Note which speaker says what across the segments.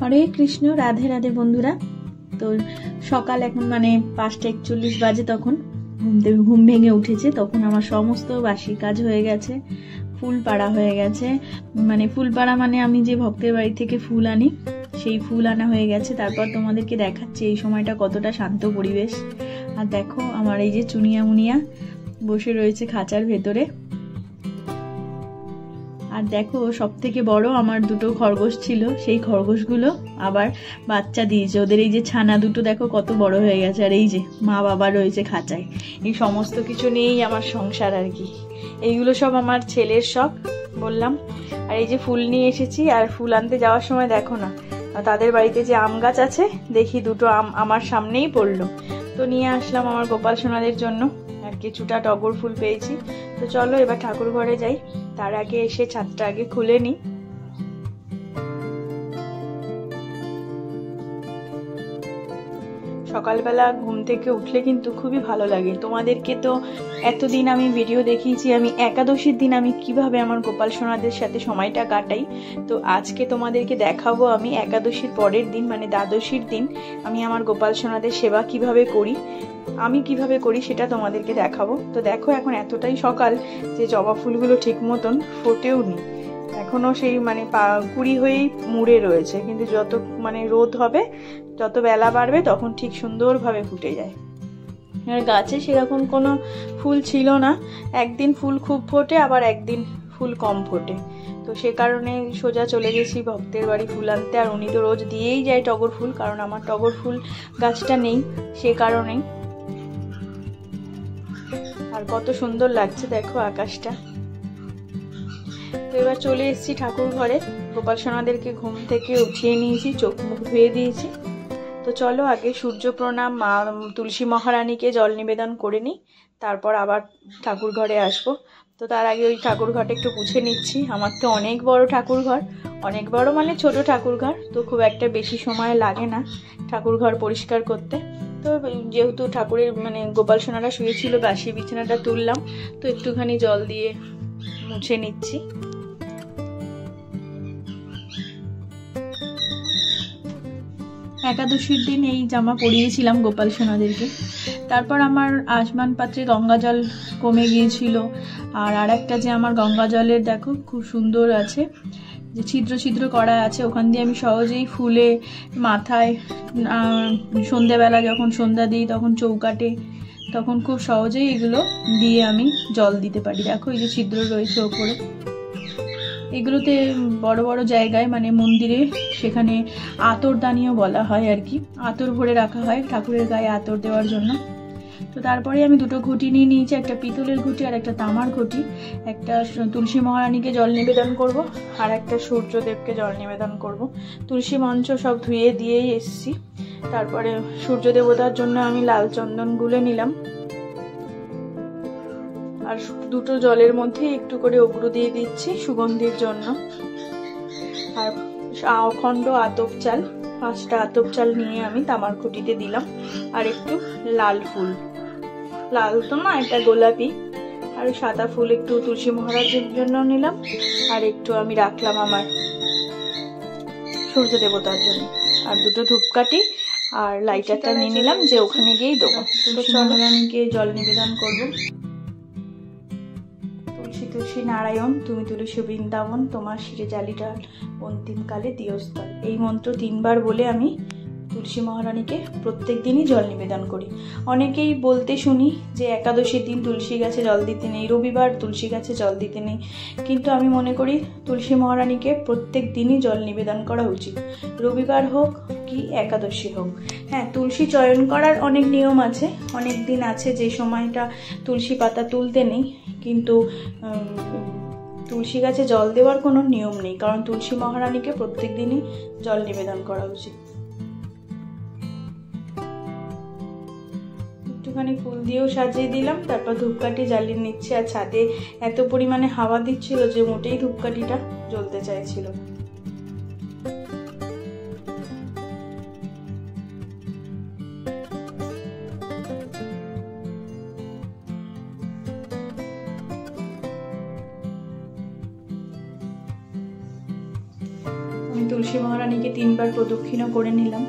Speaker 1: হরে কৃষ্ণ, রাধে রাধে বন্ধুরা। তো সকাল এখন মানে 5:41 বাজে। তখন ঘুম ভেঙে উঠেছে, তখন আমার সমস্ত বাসি কাজ হয়ে গেছে, ফুল পাড়া হয়ে গেছে। মানে ফুল পাড়া মানে আমি যে ভক্তের বাড়ি থেকে ফুল আনি সেই ফুল আনা হয়ে গেছে। তারপর তোমাদেরকে দেখাচ্ছি এই সময়টা কতটা শান্ত পরিবেশ। আর দেখো আমার এই যে চুনিয়া মুনিয়া বসে রয়েছে খাঁচার ভেতরে। আর দেখো সব থেকে বড় আমার দুটো খরগোশ ছিল, সেই খরগোশগুলো আবার বাচ্চা দিয়েছে। ওদের এই যে ছানা দুটো দেখো কত বড় হয়ে গেছে। আর এই যে মা বাবা রয়েছে খাঁচায়। এই সমস্ত কিছু নিয়েই আমার সংসার আর কি। এইগুলো সব আমার ছেলের শখ বললাম। আর এই যে ফুল নিয়ে এসেছি, আর ফুল আনতে যাওয়ার সময় দেখো না তাদের বাড়িতে যে আম গাছ আছে, দেখি দুটো আম আমার সামনেই পড়লো। তো নিয়ে আসলাম আমার গোপাল সোনাদের জন্য। আর কিছুটা টগর ফুল পেয়েছি। তো চলো এবার ঠাকুর ঘরে যাই। তার আগে এসে ছাদটা আগে খুলে নি। সকালবেলা ঘুম থেকে উঠলে কিন্তু খুবই ভালো লাগে। তোমাদেরকে তো এতদিন আমি ভিডিও দেখিয়েছি আমি একাদশীর দিন আমি কিভাবে আমার গোপাল সোনাদের সাথে সময়টা কাটাই। তো আজকে তোমাদেরকে দেখাবো আমি একাদশীর পরের দিন মানে দ্বাদশীর দিন আমি আমার গোপাল সোনাদের সেবা কিভাবে করি, আমি কিভাবে করি সেটা তোমাদেরকে দেখাবো। তো দেখো এখন এতটাই সকাল যে জবা ফুলগুলো ঠিক মতন ফোটেও নি, এখনো সেই মানে কুড়ি হয়েই মুড়ে রয়েছে। কিন্তু যত মানে রোদ হবে, যত বেলা বাড়বে তখন ঠিক সুন্দরভাবে ফুটে যায়। আর গাছে সেরকম কোনো ফুল ছিল না, একদিন ফুল খুব ফোটে আবার একদিন ফুল কম ফোটে। তো সে কারণে সোজা চলে গেছি ভক্তের বাড়ি ফুল আনতে। আর উনি তো রোজ দিয়েই যায় টগর ফুল, কারণ আমার টগর ফুল গাছটা নেই সে কারণেই। আর কত সুন্দর লাগছে দেখো আকাশটা। তো এবার চলে এসেছি ঠাকুর ঘরে। গোপাল সোনাদেরকে ঘুম থেকে উঠিয়ে নিয়েছি, চোখ মুখ ধুয়ে দিয়েছি। তো চলো আগে সূর্য প্রণাম, মা তুলসী মহারানীকে জল নিবেদন করে নিই, তারপর আবার ঠাকুর ঘরে আসবো। তো তার আগে ওই ঠাকুর ঘরটা একটু মুছে নিচ্ছি। আমার তো অনেক বড় ঠাকুর ঘর, অনেক বড় মানে ছোট ঠাকুর ঘর, তো খুব একটা বেশি সময় লাগে না ঠাকুর ঘর পরিষ্কার করতে। তো যেহেতু ঠাকুরের মানে গোপাল সোনারা শুয়েছিল, বাসি বিছানাটা তুললাম, তো একটুখানি জল দিয়ে মুছে নিচ্ছি। একাদশীর দিন এই জামা পরিয়েছিলাম গোপাল সোনাদেরকে। তারপর আমার আসমান পাত্রে গঙ্গা জল কমে গিয়েছিল। আর একটা যে আমার গঙ্গা জলের দেখো খুব সুন্দর আছে, যে ছিদ্র ছিদ্র করা আছে, ওখান দিয়ে আমি সহজেই ফুলে মাথায় সন্ধ্যাবেলা যখন সন্ধ্যা দিই তখন চৌকাটে তখন খুব সহজেই এগুলো দিয়ে আমি জল দিতে পারি। দেখো এই যে ছিদ্র রয়েছে ওপরে। এগুলোতে বড় বড় জায়গায় মানে মন্দিরে সেখানে আতরদানিও বলা হয় আর কি, আতর ভরে রাখা হয় ঠাকুরের গায়ে আতর দেওয়ার জন্য। তো তারপরে আমি দুটো ঘটি নিয়ে নিয়েছি, একটা পিতলের ঘটি আর একটা তামার ঘটি। একটা তুলসী মহারানীকে জল নিবেদন করব, আর একটা সূর্যদেবকে জল নিবেদন করব। তুলসী মঞ্চ সব ধুয়ে দিয়েই এসছি। তারপরে সূর্য দেবতার জন্য আমি লাল চন্দন গুলে নিলাম, আর দুটো জলের মধ্যে একটু করে অগুরু দিয়ে দিচ্ছি সুগন্ধির জন্য। আর অখণ্ড আতপ চাল, 5টা আতপ চাল নিয়ে আমি তামার ঘটিতে দিলাম। আর একটু লাল ফুল, লাল তো না এটা গোলাপি, আর সাদা ফুল একটু তুলসী মহারাজের জন্য নিলাম। আর একটু আমি রাখলাম আমার সূর্য দেবতার জন্য। আর দুটো ধূপকাঠি আর লাইটারটা নিয়ে নিলাম যে ওখানে গিয়েই দেবো। তুলসী মহারানীকে জল নিবেদন করবো। তুলসী তুলসী নারায়ণ, তুমি তুলসী বৃন্দাবন, তোমার শিরে জালিটাল অন্তিমকালে দিয়স্থল। এই মন্ত্র 3 বার বলে আমি তুলসী মহারানীকে প্রত্যেক দিনই জল নিবেদন করি। অনেকেই বলতে শুনি যে একাদশীর দিন তুলসী গাছে জল দিতে নেই, রবিবার তুলসী গাছে জল দিতে নেই, কিন্তু আমি মনে করি তুলসী মহারানীকে প্রত্যেক দিনই জল নিবেদন করা উচিত, রবিবার হোক কি একাদশী হোক। হ্যাঁ, তুলসী চয়ন করার অনেক নিয়ম আছে, অনেক দিন আছে যে সময়টা তুলসী পাতা তুলতে নেই, কিন্তু তুলসী গাছে জল দেওয়ার কোনো নিয়ম নেই, কারণ তুলসী মহারানীকে প্রত্যেক দিনই জল নিবেদন করা উচিত। একটুখানি ফুল দিয়েও সাজিয়ে দিলাম, তারপর ধূপকাঠি জ্বালিয়ে নিচ্ছে। আর ছাদে এত পরিমাণে হাওয়া দিচ্ছিল যে মোটেই ধূপকাঠিটা জ্বলতে চাইছিল না। আমি তুলসী মহারানীকে 3 বার প্রদক্ষিণও করে নিলাম।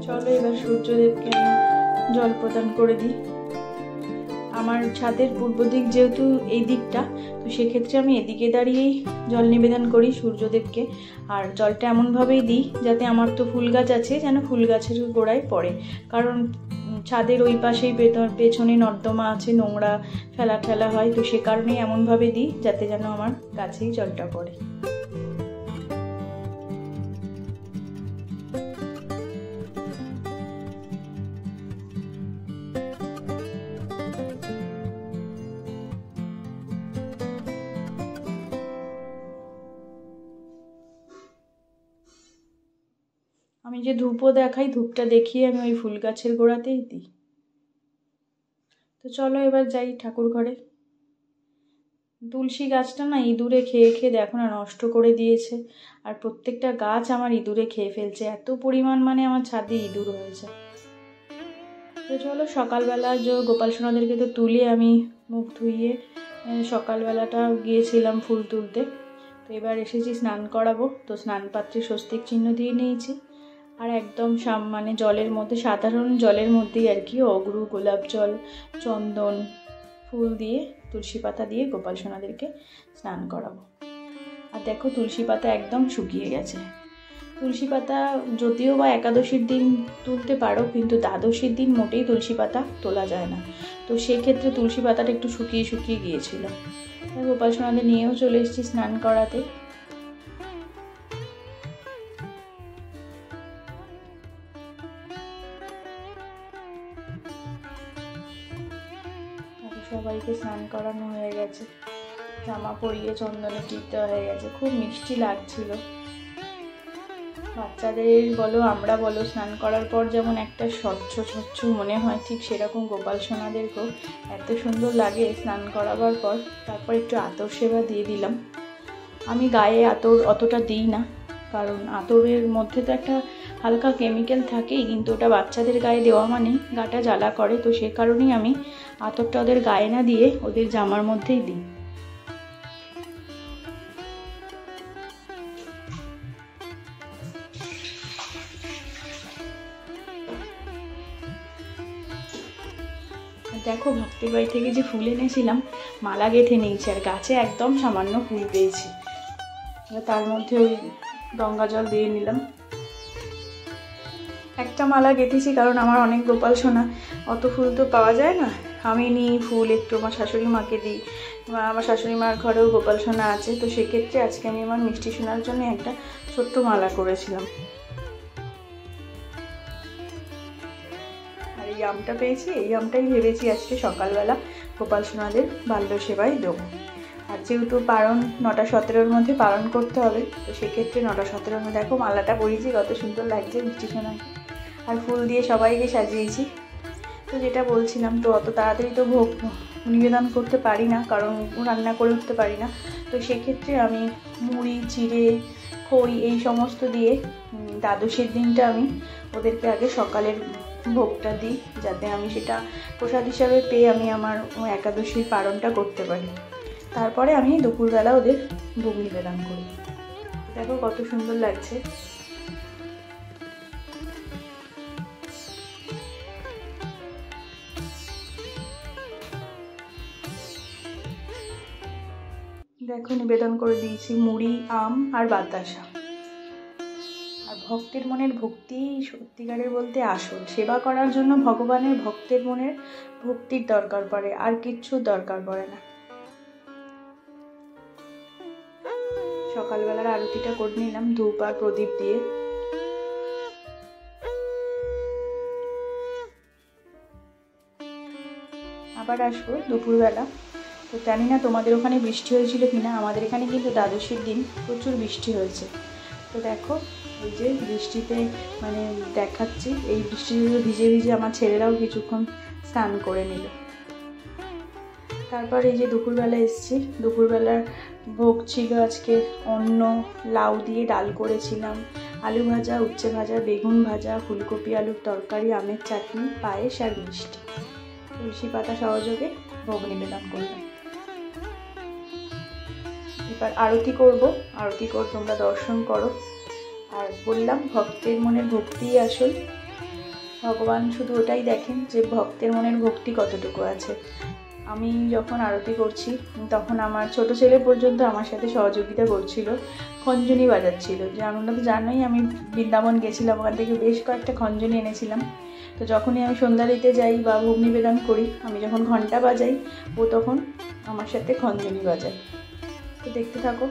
Speaker 1: চলো এবার সূর্যদেবকে জল প্রদান করে দিই। আমার ছাদের পূর্ব দিক যেহেতু এই দিকটা, তো সেক্ষেত্রে আমি এদিকে দাঁড়িয়েই জল নিবেদন করি সূর্যদেবকে। আর জলটা এমনভাবেই দিই যাতে, আমার তো ফুল গাছ আছে, যেন ফুল গাছের গোড়ায় পড়ে, কারণ ছাদের ওই পাশেই পেছনে নর্দমা আছে, নোংরা ফেলা ঠেলা হয়, তো সে কারণেই এমনভাবে দিই যাতে যেন আমার গাছেই জলটা পড়ে। আমি যে ধূপও দেখাই, ধূপটা দেখিয়ে আমি ওই ফুল গাছের গোড়াতেই দিই। তো চলো এবার যাই ঠাকুর ঘরে। তুলসী গাছটা না ইঁদুরে খেয়ে খেয়ে দেখো না নষ্ট করে দিয়েছে, আর প্রত্যেকটা গাছ আমার ইঁদুরে খেয়ে ফেলছে, এত পরিমাণ মানে আমার ছাদে ইঁদুর হয়েছে। তো চলো সকালবেলা গোপাল সোনাদেরকে তো তুলে আমি মুখ ধুইয়ে সকালবেলাটা গিয়েছিলাম ফুল তুলতে। তো এবার এসেছি স্নান করাবো, তো স্নান পাত্রে স্বস্তিক চিহ্ন দিয়ে নিয়েছি। আর একদম মানে জলের মধ্যে, সাধারণ জলের মধ্যেই আর কি, অগরু, গোলাপ জল, চন্দন, ফুল দিয়ে, তুলসী পাতা দিয়ে গোপাল সোনাদেরকে স্নান করাবো। আর দেখো তুলসী পাতা একদম শুকিয়ে গেছে। তুলসী পাতা যদিও বা একাদশীর দিন তুলতে পারো, কিন্তু দ্বাদশীর দিন মোটেই তুলসী পাতা তোলা যায় না। তো সেক্ষেত্রে তুলসী পাতাটা একটু শুকিয়ে শুকিয়ে গিয়েছিল। গোপাল সোনাদের নিয়েও চলে এসেছি স্নান করাতে। সবাইকে স্নান করানো হয়ে গেছে, জামা পরিয়ে চন্দনে টিপ দেওয়া হয়ে গেছে। খুব মিষ্টি লাগছিল। বাচ্চাদের বলো আমরা বলো, স্নান করার পর যেমন একটা স্বচ্ছ স্বচ্ছ মনে হয়, ঠিক সেরকম গোপাল সোনাদেরকেও এত সুন্দর লাগে স্নান করাবার পর। তারপর একটু আতর সেবা দিয়ে দিলাম। আমি গায়ে আতর অতটা দিই না, কারণ আতরের মধ্যে তো একটা হালকা কেমিক্যাল থাকেই, কিন্তু ওটা বাচ্চাদের গায়ে দেওয়া মানে গাটা জ্বালা করে, তো সে কারণেই আমি আতরটা ওদের গায়ে না দিয়ে ওদের জামার মধ্যেই দিই। দেখো ভক্তের বাড়ি থেকে যে ফুল এনেছিলাম, মালা গেঁথে নিয়েছি, আর গাছে একদম সামান্য ফুল পেয়েছি, তার মধ্যে ওই গঙ্গা জল দিয়ে নিলাম। একটা মালা গেঁথেছি কারণ আমার অনেক গোপাল সোনা, অত ফুল তো পাওয়া যায় না। আমি নিই ফুল একটু আমার শাশুড়ি মাকে দিই, আমার শাশুড়ি মার ঘরেও গোপাল সোনা আছে, তো সেক্ষেত্রে আজকে আমি আমার মিষ্টি সোনার জন্য একটা ছোট্ট মালা করেছিলাম। আর এই আমটা পেয়েছি, এই আমটাই ভেবেছি আজকে সকালবেলা গোপাল সোনাদের বাল্য সেবায় দেবো। আর যেহেতু পারণ 9টা 17-র মধ্যে পালন করতে হবে, তো সেক্ষেত্রে 9টা 17-র মধ্যে দেখো মালাটা পরিয়েছি, কত সুন্দর লাগছে মিষ্টি সোনাকে। আর ফুল দিয়ে সবাইকে সাজিয়েছি। তো যেটা বলছিলাম, তো অত তাড়াতাড়ি তো ভোগ নিবেদন করতে পারি না, কারণ রান্না করে উঠতে পারি না। তো সেক্ষেত্রে আমি মুড়ি, চিড়ে, খই এই সমস্ত দিয়ে দ্বাদশীর দিনটা আমি ওদেরকে আগে সকালের ভোগটা দিই, যাতে আমি সেটা প্রসাদ হিসাবে পেয়ে আমি আমার একাদশীর পালনটা করতে পারি। তারপরে আমি দুপুরবেলা ওদের ভোগ নিবেদন করি। দেখো কত সুন্দর লাগছে। দেখো নিবেদন করে দিয়েছি মুড়ি, আম আর বাতাসা। আর ভক্তের মনের ভক্তি সত্যিকারের বলতে আসল। সেবা করার জন্য ভগবানের ভক্তের মনের ভক্তির দরকার পড়ে, আর কিচ্ছু দরকার পড়ে না। সকালবেলার আরতিটা করে নিলাম ধূপ আর প্রদীপ দিয়ে। আবার আসবো দুপুরবেলা। তো জানি না তোমাদের ওখানে বৃষ্টি হয়েছিল কিনা, আমাদের এখানে কিন্তু দ্বাদশীর দিন প্রচুর বৃষ্টি হয়েছে। তো দেখো এই যে বৃষ্টিতে মানে দেখাচ্ছি, এই বৃষ্টিতে ভিজে ভিজে আমার ছেলেরাও কিছুক্ষণ স্নান করে নিল। তারপর এই যে দুপুরবেলা এসেছি, দুপুরবেলার ভোগ ছিল আজকে অন্ন, লাউ দিয়ে ডাল করেছিলাম, আলু ভাজা, উচ্ছে ভাজা, বেগুন ভাজা, ফুলকপি আলুর তরকারি, আমের চাটনি, পায়েস আর মিষ্টি। তুলসী পাতা সহযোগে ভোগ নিবেদন করলাম। এবার আরতি করব, আরতি করে তোমরা দর্শন করো। আর বললাম ভক্তের মনের ভক্তি আসল, ভগবান শুধু ওটাই দেখেন যে ভক্তের মনের ভক্তি কতটুকু আছে। আমি যখন আরতি করছি তখন আমার ছোট ছেলে পর্যন্ত আমার সাথে সহযোগিতা করছিল, খঞ্জনি বাজাচ্ছিল। যে আমরা তো জানোই আমি বৃন্দাবন গেছিলাম, ওখান থেকে বেশ কয়েকটা খঞ্জনি এনেছিলাম। তো যখনই আমি সন্ধ্যা দিতে যাই বা ভোগ নিবেদন করি, আমি যখন ঘন্টা বাজাই ও তখন আমার সাথে খঞ্জনি বাজায়। তো দেখতে থাকো।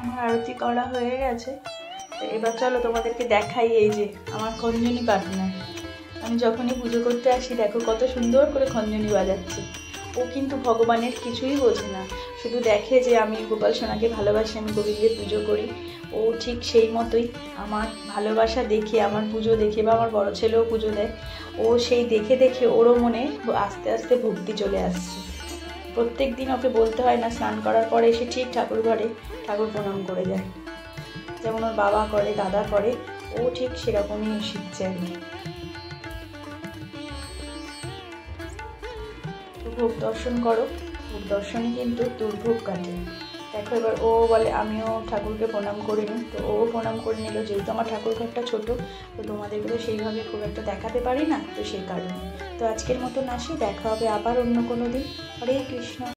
Speaker 1: আমার আরতি করা হয়ে গেছে। তো এবার চলো তোমাদেরকে দেখাই এই যে আমার খঞ্জনি পার্টনার। আমি যখনই পুজো করতে আসি দেখো কত সুন্দর করে খঞ্জনি বাজাচ্ছে। ও কিন্তু ভগবানের কিছুই বোঝে না, শুধু দেখে যে আমি গোপাল সোনাকে ভালোবাসি, আমি গোবিন্দের পুজো করি। ও ঠিক সেই মতোই আমার ভালোবাসা দেখে, আমার পুজো দেখে, বা আমার বড় ছেলেও পুজো দেয়, ও সেই দেখে দেখে ওরও মনে আস্তে আস্তে ভক্তি চলে আসছে। প্রত্যেক দিন ওকে বলতে হয় না, স্নান করার পরে এসে ঠিক ঠাকুর ঘরে ঠাকুর প্রণাম করে যায়, যেমন ওর বাবা করে, দাদা করে, ও ঠিক সেরকমই শিখছে আর কি। ভোগ দর্শন করো, ভোগ দর্শনে কিন্তু দুর্ভোগ কাটে। দেখো এবার ও বলে আমিও ঠাকুরকে প্রণাম করে নিই, তো ও প্রণাম করে নিল। যেহেতু আমার ঠাকুর ঘরটা ছোটো, তো তোমাদেরকে তো সেইভাবে খুব একটা দেখাতে পারি না, তো সেই কারণে। তো আজকের মতন আসি, দেখা হবে আবার অন্য কোনো দিন। হরে কৃষ্ণ।